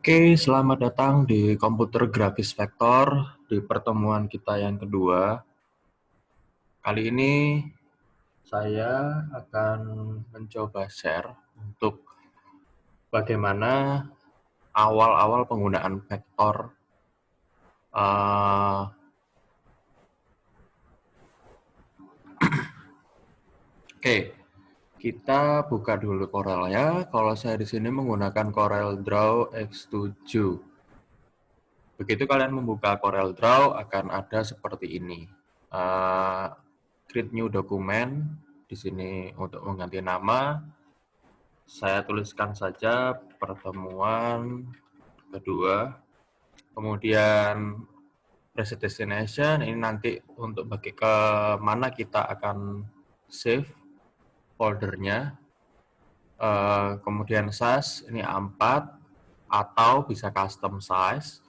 Oke, selamat datang di Komputer Grafis Vektor di pertemuan kita yang kedua. Kali ini saya akan mencoba share untuk bagaimana awal-awal penggunaan vektor. Oke, kita buka dulu Corel-nya. Kalau saya di sini menggunakan Corel Draw X7. Begitu kalian membuka Corel Draw akan ada seperti ini. Create new document. Di sini untuk mengganti nama, saya tuliskan saja pertemuan kedua. Kemudian preset destination, ini nanti untuk bagi ke mana kita akan save foldernya. Kemudian size, ini A4 atau bisa custom size.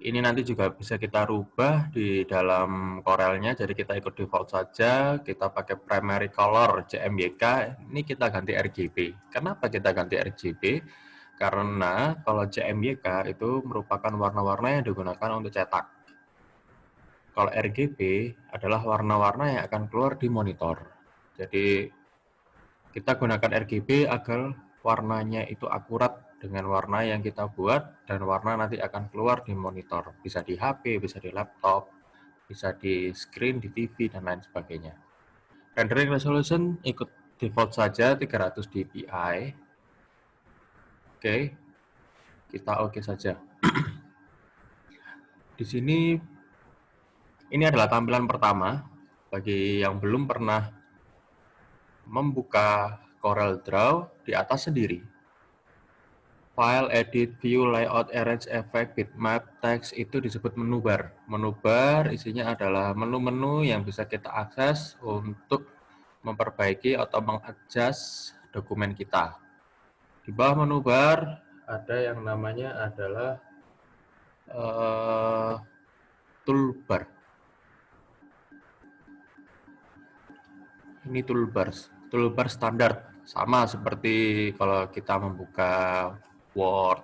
Ini nanti juga bisa kita rubah di dalam Corel-nya, jadi kita ikut default saja, kita pakai primary color CMYK, ini kita ganti RGB. Kenapa kita ganti RGB? Karena kalau CMYK itu merupakan warna-warna yang digunakan untuk cetak. Kalau RGB adalah warna-warna yang akan keluar di monitor. Jadi kita gunakan RGB agar warnanya itu akurat dengan warna yang kita buat dan warna nanti akan keluar di monitor. Bisa di HP, bisa di laptop, bisa di screen, di TV, dan lain sebagainya. Rendering resolution ikut default saja 300 dpi. Oke, kita oke saja. Di sini ini adalah tampilan pertama bagi yang belum pernah membuka Corel Draw di atas sendiri. File, edit, view, layout, arrange, effect, bitmap, text itu disebut menu bar. Menu bar isinya adalah menu-menu yang bisa kita akses untuk memperbaiki atau mengadjust dokumen kita. Di bawah menu bar ada yang namanya adalah toolbar. Ini toolbar standar, sama seperti kalau kita membuka Word,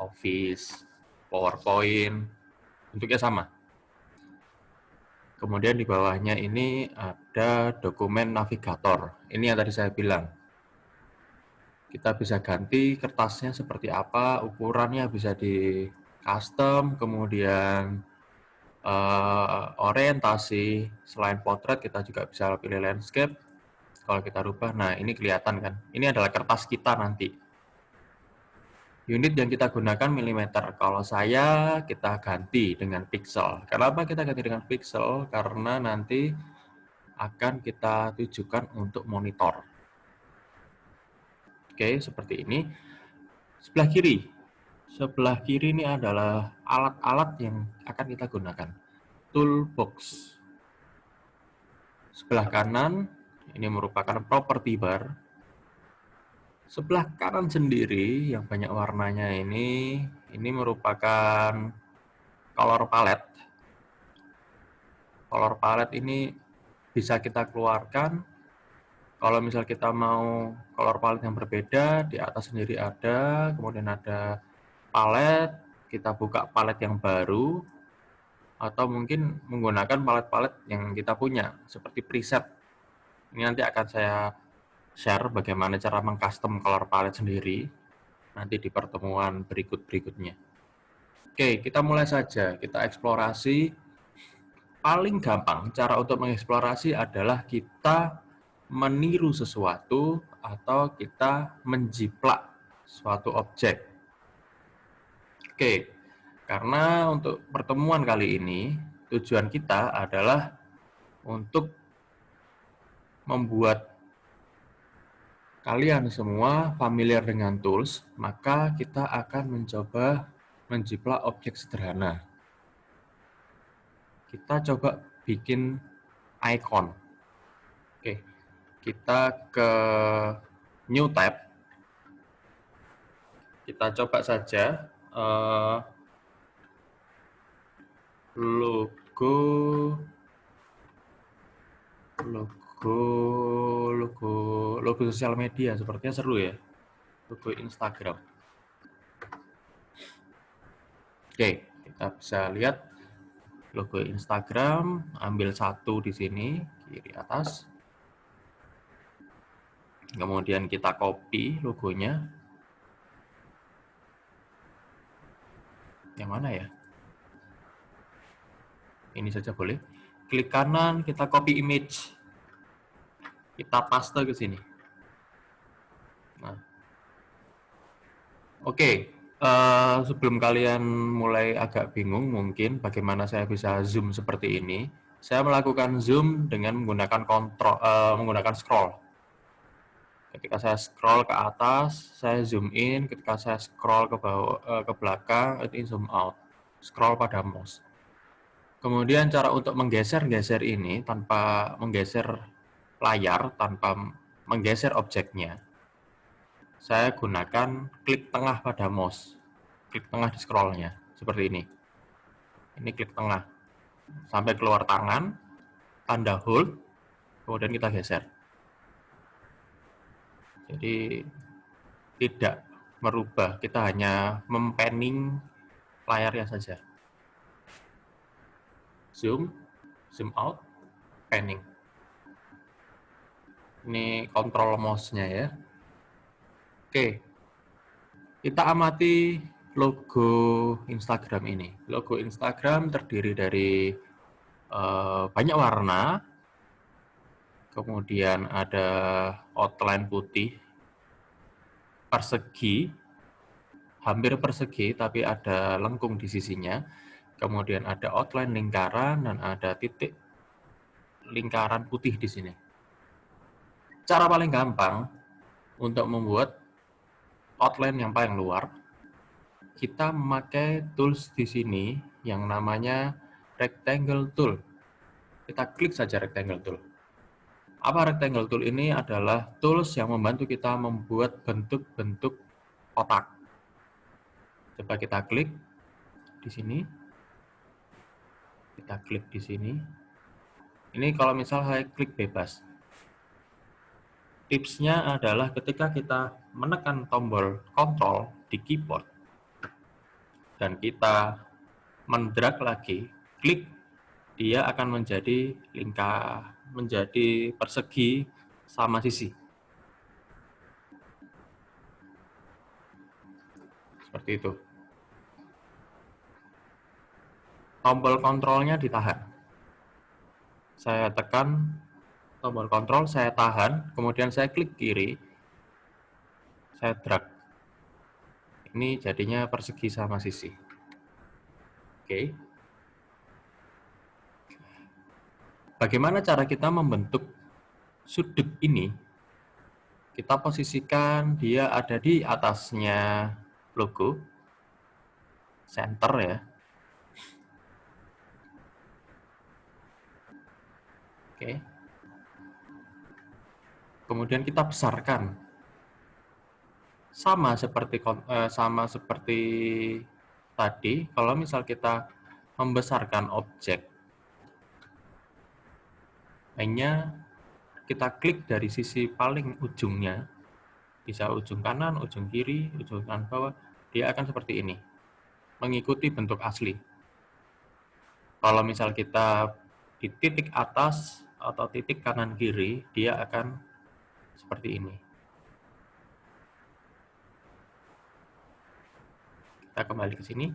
Office, PowerPoint, bentuknya sama. Kemudian di bawahnya ini ada dokumen navigator. Ini yang tadi saya bilang. Kita bisa ganti kertasnya seperti apa, ukurannya bisa di custom, kemudian orientasi. Selain potret kita juga bisa pilih landscape. Kalau kita rubah, nah ini kelihatan kan. Ini adalah kertas kita nanti. Unit yang kita gunakan milimeter. Kalau saya, kita ganti dengan pixel. Kenapa kita ganti dengan pixel? Karena nanti akan kita tujukan untuk monitor. Oke, seperti ini. Sebelah kiri. Sebelah kiri ini adalah alat-alat yang akan kita gunakan. Toolbox. Sebelah kanan, ini merupakan property bar. Sebelah kanan sendiri yang banyak warnanya ini merupakan color palette. Color palette ini bisa kita keluarkan. Kalau misal kita mau color palette yang berbeda, di atas sendiri ada, kemudian ada palette, kita buka palette yang baru, atau mungkin menggunakan palette-palette yang kita punya, seperti preset. Ini nanti akan saya share bagaimana cara mengcustom color palette sendiri nanti di pertemuan berikutnya. Oke, kita mulai saja. Kita eksplorasi. Paling gampang cara untuk mengeksplorasi adalah kita meniru sesuatu atau kita menjiplak suatu objek. Oke, karena untuk pertemuan kali ini tujuan kita adalah untuk membuat kalian semua familiar dengan tools, maka kita akan mencoba menjiplak objek sederhana. Kita coba bikin icon. Oke, kita ke New Tab. Kita coba saja logo sosial media, sepertinya seru ya. Logo Instagram. Oke, kita bisa lihat logo Instagram, ambil satu di sini, kiri atas. Kemudian kita copy logonya. Yang mana ya? Ini saja boleh. Klik kanan, kita copy image. Kita paste ke sini. Nah, oke. Sebelum kalian mulai agak bingung mungkin bagaimana saya bisa zoom seperti ini, saya melakukan zoom dengan menggunakan menggunakan scroll. Ketika saya scroll ke atas, saya zoom in. Ketika saya scroll ke bawah, ke belakang, itu zoom out. Scroll pada mouse. Kemudian cara untuk menggeser-geser ini tanpa menggeser layar, tanpa menggeser objeknya, saya gunakan klik tengah pada mouse. Klik tengah di scrollnya, seperti ini. Ini klik tengah. Sampai keluar tangan, tanda hold, kemudian kita geser. Jadi tidak merubah, kita hanya mempanning layarnya saja. Zoom, zoom out, panning. Ini kontrol mouse-nya ya. Oke, kita amati logo Instagram ini. Logo Instagram terdiri dari banyak warna, kemudian ada outline putih, persegi, hampir persegi tapi ada lengkung di sisinya, kemudian ada outline lingkaran dan ada titik lingkaran putih di sini. Cara paling gampang untuk membuat outline yang paling luar, kita memakai tools di sini yang namanya rectangle tool. Kita klik saja rectangle tool. Apa rectangle tool ini? Adalah tools yang membantu kita membuat bentuk-bentuk kotak. Coba kita klik di sini. Kita klik di sini. Ini kalau misal saya klik bebas. Tipsnya adalah ketika kita menekan tombol Ctrl di keyboard dan kita mendrag lagi, klik, dia akan menjadi menjadi persegi sama sisi. Seperti itu. Tombol kontrolnya ditahan. Saya tekan tombol kontrol, saya tahan, kemudian saya klik kiri, saya drag. Ini jadinya persegi sama sisi. Oke. Bagaimana cara kita membentuk sudut ini? Kita posisikan dia ada di atasnya logo, center ya. Oke. Kemudian kita besarkan. Sama seperti tadi, kalau misal kita membesarkan objek, hanya kita klik dari sisi paling ujungnya, bisa ujung kanan, ujung kiri, ujung kanan bawah, dia akan seperti ini, mengikuti bentuk asli. Kalau misal kita di titik atas atau titik kanan kiri, dia akan seperti ini. Kita kembali ke sini.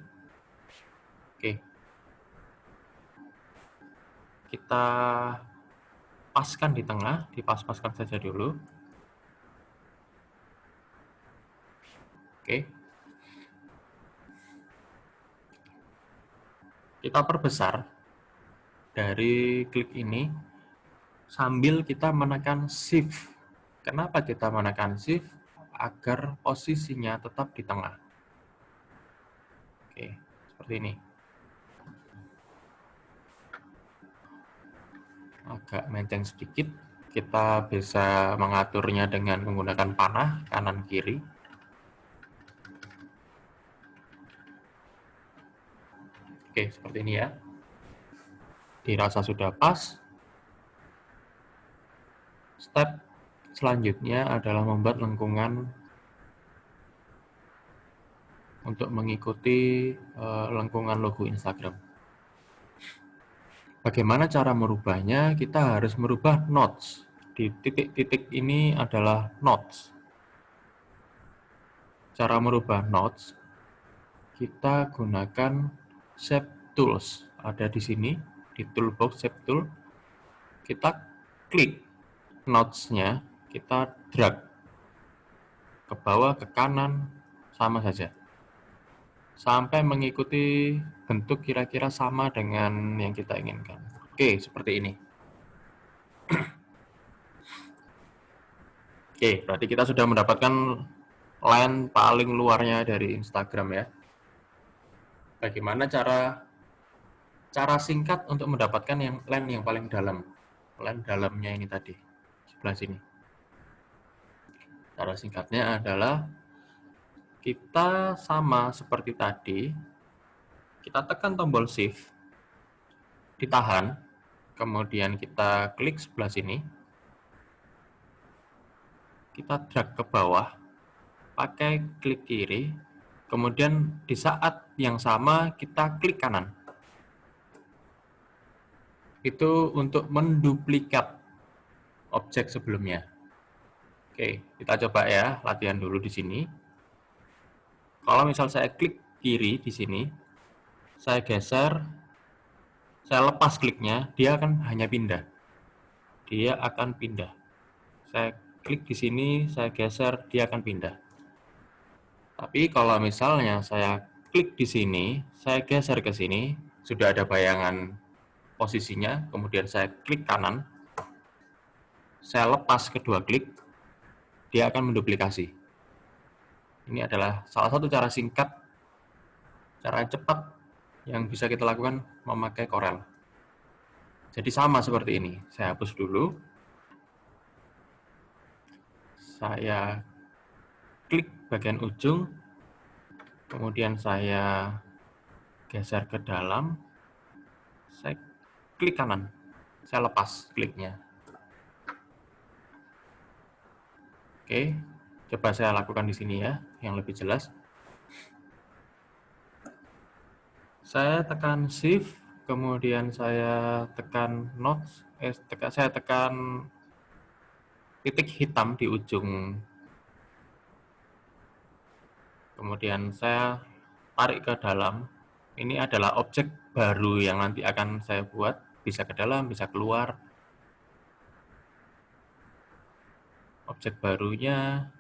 Oke. Kita paskan di tengah, dipas-paskan saja dulu. Oke. Kita perbesar dari klik ini sambil kita menekan Shift. Kenapa kita menekan Shift? Agar posisinya tetap di tengah. Oke, seperti ini. Agak melenceng sedikit. Kita bisa mengaturnya dengan menggunakan panah kanan kiri. Oke, seperti ini ya. Dirasa sudah pas. Step selanjutnya adalah membuat lengkungan untuk mengikuti lengkungan logo Instagram. Bagaimana cara merubahnya? Kita harus merubah notes. Di titik-titik ini adalah notes. Cara merubah notes, kita gunakan Shape Tools. Ada di sini, di toolbox Shape Tool. Kita klik notes-nya, kita drag ke bawah, ke kanan, sama saja. Sampai mengikuti bentuk kira-kira sama dengan yang kita inginkan. Oke, seperti ini. Oke, berarti kita sudah mendapatkan line paling luarnya dari Instagram ya. Bagaimana cara singkat untuk mendapatkan line yang paling dalam? Line dalamnya ini tadi, sebelah sini. Cara singkatnya adalah kita sama seperti tadi, kita tekan tombol Shift, ditahan, kemudian kita klik sebelah sini, kita drag ke bawah, pakai klik kiri, kemudian di saat yang sama kita klik kanan. Itu untuk menduplikat objek sebelumnya. Oke, kita coba ya, latihan dulu di sini. Kalau misal saya klik kiri di sini, saya geser, saya lepas kliknya, dia akan hanya pindah. Dia akan pindah. Saya klik di sini, saya geser, dia akan pindah. Tapi kalau misalnya saya klik di sini, saya geser ke sini, sudah ada bayangan posisinya, kemudian saya klik kanan, saya lepas kedua klik, dia akan menduplikasi. Ini adalah salah satu cara singkat, cara cepat yang bisa kita lakukan memakai Corel. Jadi sama seperti ini. Saya hapus dulu. Saya klik bagian ujung, kemudian saya geser ke dalam, saya klik kanan, saya lepas kliknya. Oke, coba saya lakukan di sini ya, yang lebih jelas. Saya tekan Shift, kemudian saya tekan Notes, saya tekan titik hitam di ujung. Kemudian saya tarik ke dalam. Ini adalah objek baru yang nanti akan saya buat, bisa ke dalam, bisa keluar. Objek barunya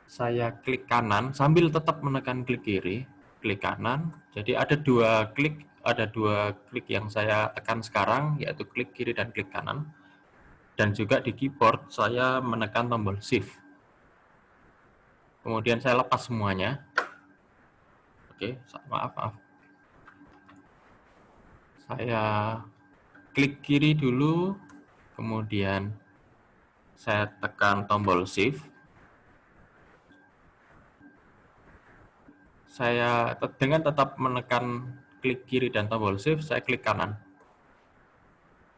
saya klik kanan sambil tetap menekan klik kiri, klik kanan. Jadi ada dua klik yang saya tekan sekarang, yaitu klik kiri dan klik kanan. Dan juga di keyboard saya menekan tombol Shift. Kemudian saya lepas semuanya. Oke, maaf. Saya klik kiri dulu, kemudian saya tekan tombol Shift. Saya dengan tetap menekan klik kiri dan tombol Shift, saya klik kanan.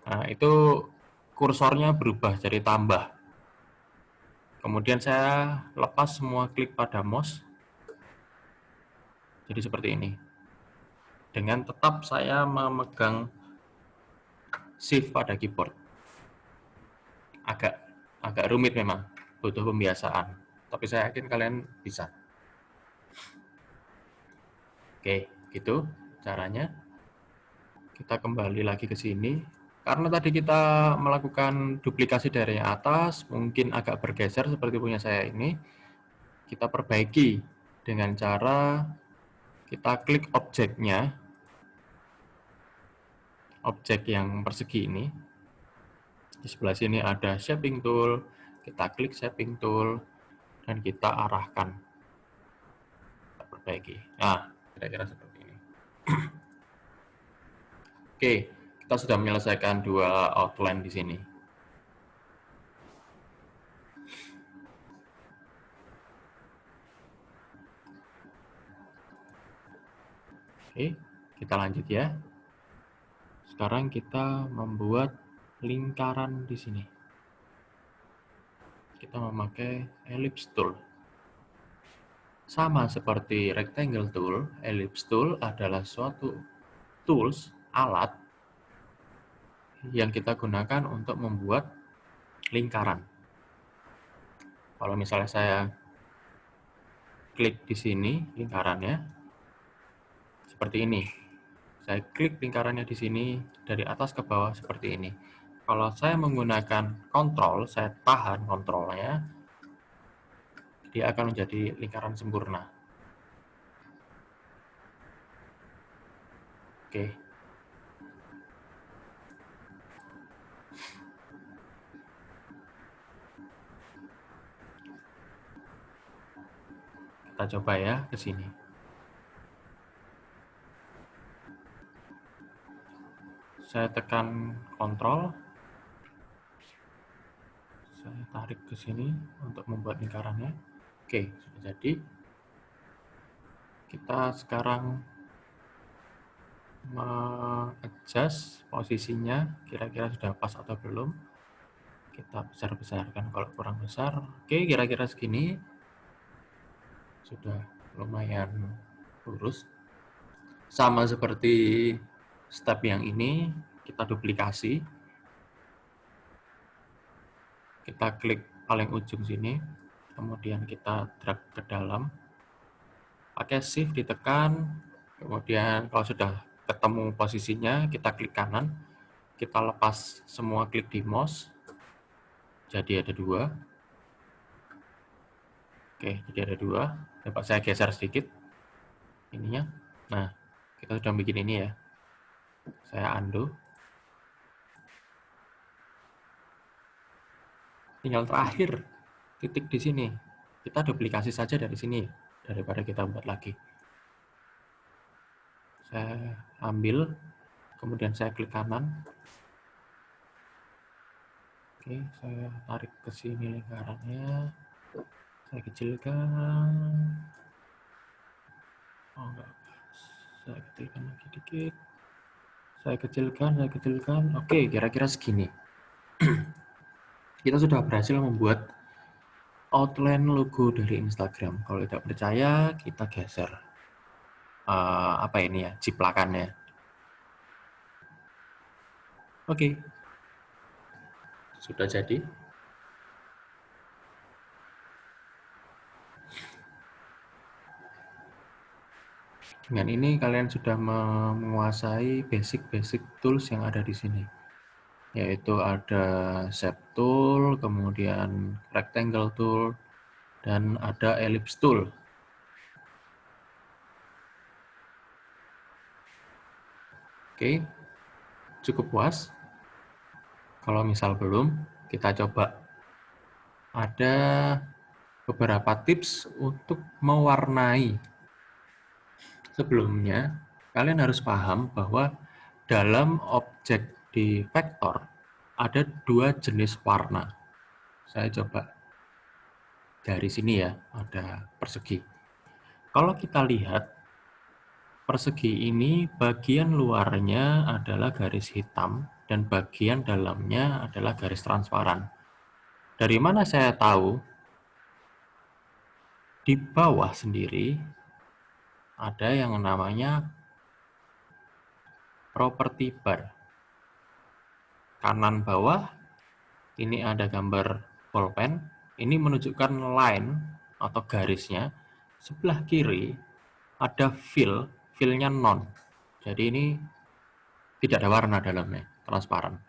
Nah, itu kursornya berubah jadi tambah. Kemudian saya lepas semua klik pada mouse. Jadi seperti ini. Dengan tetap saya memegang Shift pada keyboard. Agak rumit memang, butuh pembiasaan. Tapi saya yakin kalian bisa. Oke, gitu caranya. Kita kembali lagi ke sini. Karena tadi kita melakukan duplikasi dari yang atas, mungkin agak bergeser seperti punya saya ini. Kita perbaiki dengan cara kita klik objeknya, objek yang persegi ini. Di sebelah sini ada shaping tool, kita klik shaping tool, dan kita arahkan. Kita perbaiki. Nah, kira-kira seperti ini. Oke, kita sudah menyelesaikan dua outline di sini. Oke, kita lanjut ya. Sekarang kita membuat lingkaran di sini. Kita memakai ellipse tool. Sama seperti rectangle tool, ellipse tool adalah suatu tools, alat yang kita gunakan untuk membuat lingkaran. Kalau misalnya saya klik di sini lingkarannya, seperti ini. Saya klik lingkarannya di sini dari atas ke bawah seperti ini. Kalau saya menggunakan kontrol, saya tahan kontrolnya, dia akan menjadi lingkaran sempurna. Oke. Kita coba ya ke sini. Saya tekan kontrol. Saya tarik ke sini untuk membuat lingkarannya. Oke, sudah jadi. Kita sekarang adjust posisinya, kira-kira sudah pas atau belum. Kita besar-besarkan kalau kurang besar. Oke, kira-kira segini. Sudah lumayan lurus. Sama seperti step yang ini, kita duplikasi. Kita klik paling ujung sini, kemudian kita drag ke dalam. Pakai shift ditekan, kemudian kalau sudah ketemu posisinya, kita klik kanan. Kita lepas semua klik di mouse. Jadi ada 2. Oke, jadi ada 2. Dapat saya geser sedikit ininya. Nah, kita sudah bikin ini ya. Saya undo. Tinggal terakhir titik di sini. Kita duplikasi saja dari sini daripada kita buat lagi. Saya ambil, kemudian saya klik kanan. Oke, saya tarik ke sini lingkarannya. Saya kecilkan. Oh enggak. Saya kecilkan lagi dikit. Saya kecilkan. Oke, kira-kira segini. Kita sudah berhasil membuat outline logo dari Instagram. Kalau tidak percaya, kita geser apa ini ya, ciplakannya. Oke, sudah jadi. Dengan ini kalian sudah menguasai basic-basic tools yang ada di sini. Yaitu ada shape tool, kemudian rectangle tool, dan ada ellipse tool. Oke, cukup puas. Kalau misal belum, kita coba. Ada beberapa tips untuk mewarnai. Sebelumnya, kalian harus paham bahwa dalam objek di vektor ada 2 jenis warna. Saya coba dari sini ya, ada persegi. Kalau kita lihat, persegi ini bagian luarnya adalah garis hitam dan bagian dalamnya adalah garis transparan. Dari mana saya tahu? Di bawah sendiri ada yang namanya property bar. Kanan bawah, ini ada gambar bolpen. Ini menunjukkan line atau garisnya. Sebelah kiri ada fill, fill-nya non. Jadi ini tidak ada warna dalamnya, transparan.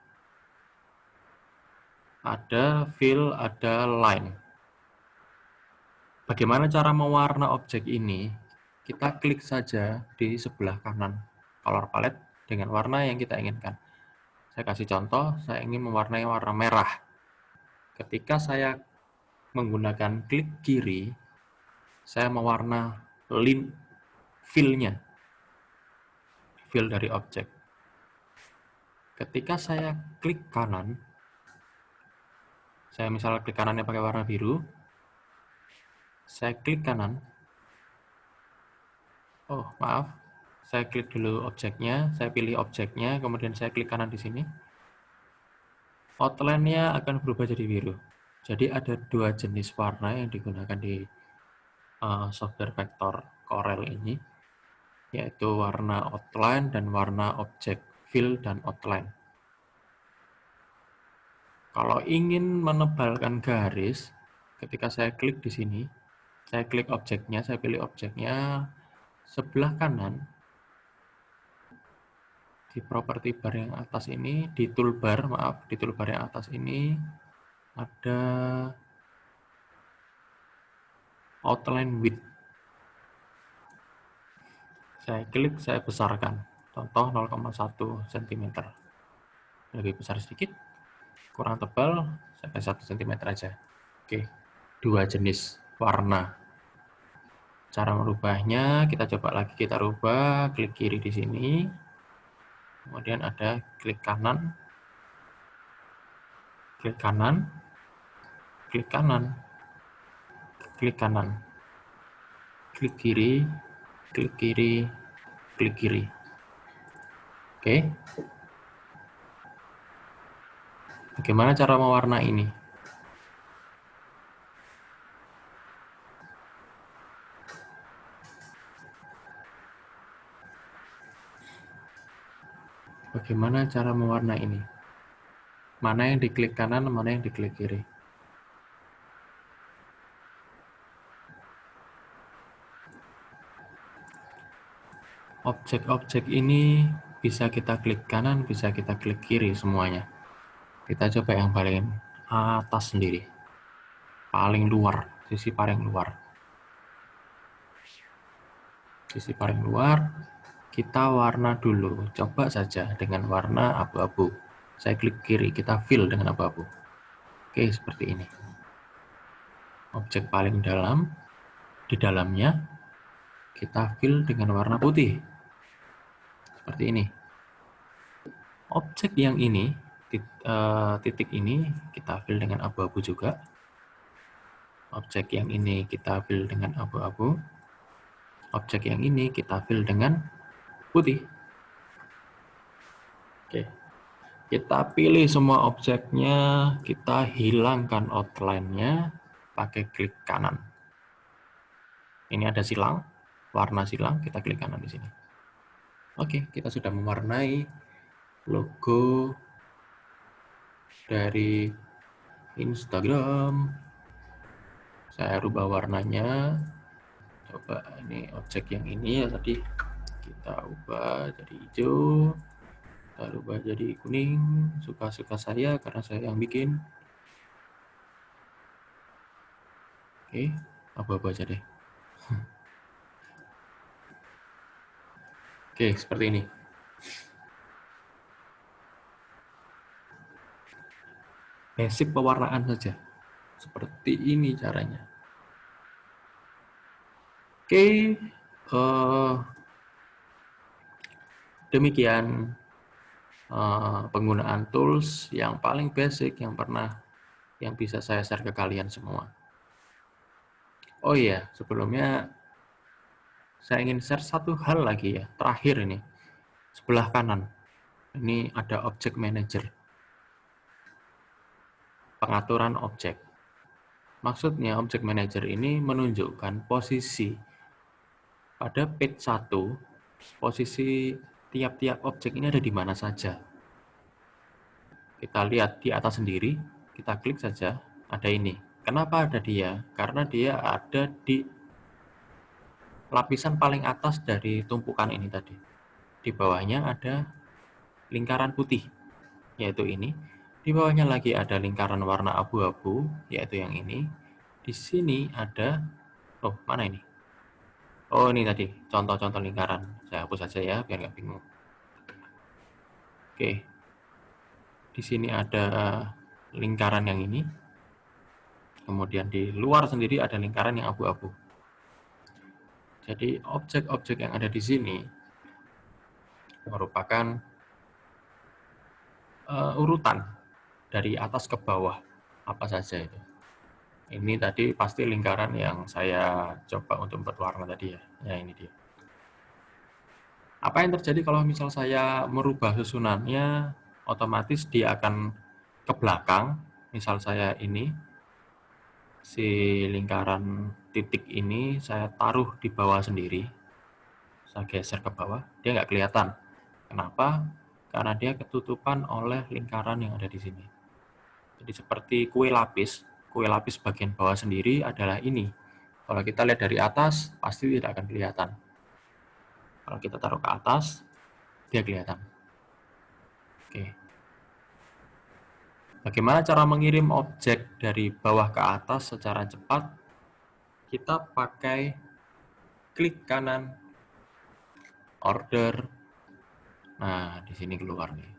Ada fill, ada line. Bagaimana cara mewarna objek ini? Kita klik saja di sebelah kanan color palette dengan warna yang kita inginkan. Saya kasih contoh, saya ingin mewarnai warna merah. Ketika saya menggunakan klik kiri, saya mewarna fill-nya, fill dari objek. Ketika saya klik kanan, saya misalnya klik kanannya pakai warna biru, saya klik kanan. Oh, maaf. Saya klik dulu objeknya, saya pilih objeknya, kemudian saya klik kanan di sini. Outline-nya akan berubah jadi biru. Jadi ada 2 jenis warna yang digunakan di software vektor Corel ini, yaitu warna outline dan warna objek, fill dan outline. Kalau ingin menebalkan garis, ketika saya klik di sini, saya klik objeknya, saya pilih objeknya, sebelah kanan, di properti bar yang atas ini, di toolbar, maaf, di toolbar yang atas ini, ada outline width. Saya klik, saya besarkan. Contoh 0,1 cm. Lebih besar sedikit, kurang tebal, sampai 1 cm aja. Oke, dua jenis warna. Cara merubahnya, kita coba lagi, kita rubah, klik kiri di sini. Kemudian ada klik kanan, klik kanan, klik kanan, klik kanan, klik kiri, klik kiri, klik kiri. Oke. Bagaimana cara mewarnai ini? Bagaimana cara mewarnai ini? Mana yang diklik kanan, mana yang diklik kiri? Objek-objek ini bisa kita klik kanan, bisa kita klik kiri semuanya. Kita coba yang paling atas sendiri. Paling luar, sisi paling luar. Sisi paling luar, kita warna dulu. Coba saja dengan warna abu-abu. Saya klik kiri, kita fill dengan abu-abu. Oke, seperti ini. Objek paling dalam, di dalamnya, kita fill dengan warna putih. Seperti ini. Objek yang ini, titik ini, kita fill dengan abu-abu juga. Objek yang ini kita fill dengan abu-abu. Objek yang ini kita fill dengan putih. Oke. Kita pilih semua objeknya, kita hilangkan outline-nya pakai klik kanan. Ini ada silang, warna silang, kita klik kanan di sini. Oke, kita sudah mewarnai logo dari Instagram. Saya rubah warnanya. Coba ini objek yang ini ya tadi kita ubah jadi hijau. Kita rubah jadi kuning, suka-suka saya karena saya yang bikin. Oke, apa-apa aja deh. Oke, seperti ini. Basic pewarnaan saja. Seperti ini caranya. Oke, demikian penggunaan tools yang paling basic yang bisa saya share ke kalian semua. Oh iya, sebelumnya saya ingin share satu hal lagi ya, terakhir ini. Sebelah kanan, ini ada object manager. Pengaturan objek. Maksudnya object manager ini menunjukkan posisi pada page 1, posisi tiap-tiap objek ini ada di mana saja. Kita lihat di atas sendiri, kita klik saja, ada ini. Kenapa ada dia? Karena dia ada di lapisan paling atas dari tumpukan ini tadi. Di bawahnya ada lingkaran putih, yaitu ini. Di bawahnya lagi ada lingkaran warna abu-abu, yaitu yang ini. Di sini ada, oh mana ini? Oh ini tadi, contoh-contoh lingkaran. Saya hapus saja ya, biar nggak bingung. Oke, di sini ada lingkaran yang ini. Kemudian di luar sendiri ada lingkaran yang abu-abu. Jadi objek-objek yang ada di sini merupakan urutan dari atas ke bawah, apa saja itu. Ini tadi pasti lingkaran yang saya coba untuk berwarna tadi ya. Ya ini dia. Apa yang terjadi kalau misal saya merubah susunannya, otomatis dia akan ke belakang. Misal saya ini, si lingkaran titik ini saya taruh di bawah sendiri, saya geser ke bawah, dia nggak kelihatan. Kenapa? Karena dia ketutupan oleh lingkaran yang ada di sini. Jadi seperti kue lapis bagian bawah sendiri adalah ini. Kalau kita lihat dari atas, pasti tidak akan kelihatan. Kalau kita taruh ke atas, dia kelihatan. Oke. Bagaimana cara mengirim objek dari bawah ke atas secara cepat? Kita pakai klik kanan, order. Nah, di sini keluar nih.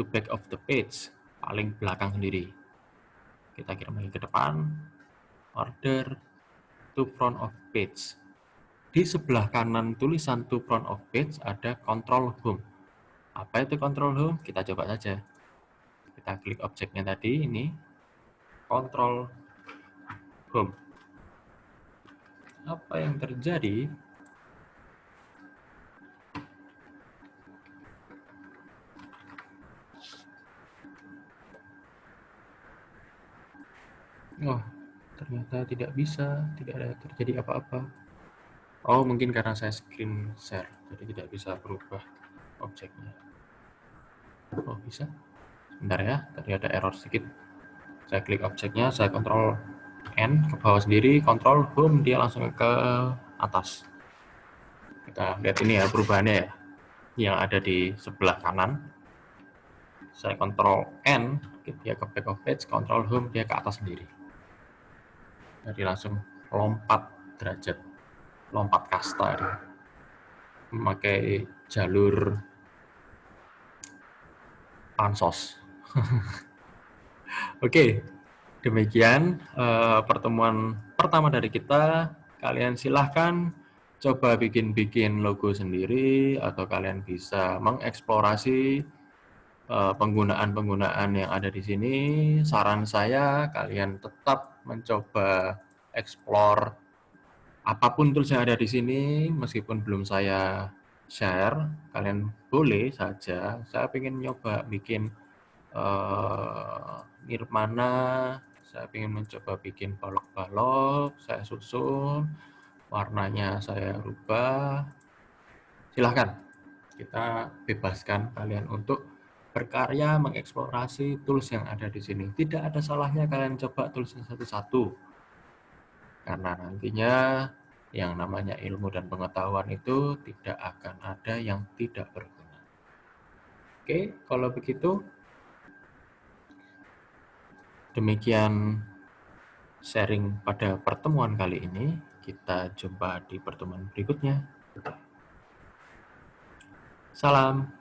To back of the page, paling belakang sendiri. Kita kirim lagi ke depan, order, to front of page. Di sebelah kanan tulisan to front of page ada control home. Apa itu control home? Kita coba saja. Kita klik objeknya tadi, ini control home. Apa yang terjadi? Oh, ternyata tidak bisa, tidak ada terjadi apa-apa. Oh, mungkin karena saya screen share, jadi tidak bisa berubah objeknya. Oh, bisa? Sebentar ya, tadi ada error sedikit. Saya klik objeknya, saya kontrol N ke bawah sendiri, kontrol home, dia langsung ke atas. Kita lihat ini ya perubahannya ya, yang ada di sebelah kanan. Saya kontrol N, dia ke back of page, kontrol home, dia ke atas sendiri. Jadi langsung lompat derajat, lompat kasta dia. Memakai jalur pansos. Oke, demikian pertemuan pertama dari kita. Kalian silahkan coba bikin-bikin logo sendiri, atau kalian bisa mengeksplorasi penggunaan-penggunaan yang ada di sini. Saran saya, kalian tetap mencoba explore apapun tools yang ada di sini, meskipun belum saya share, kalian boleh saja. Saya pengen nyoba bikin Nirmana, saya ingin mencoba bikin balok-balok, saya susun, warnanya saya rubah. Silahkan, kita bebaskan kalian untuk berkarya, mengeksplorasi tools yang ada di sini. Tidak ada salahnya kalian coba toolsnya satu-satu, karena nantinya yang namanya ilmu dan pengetahuan itu tidak akan ada yang tidak berguna. Oke, kalau begitu, demikian sharing pada pertemuan kali ini. Kita jumpa di pertemuan berikutnya. Salam.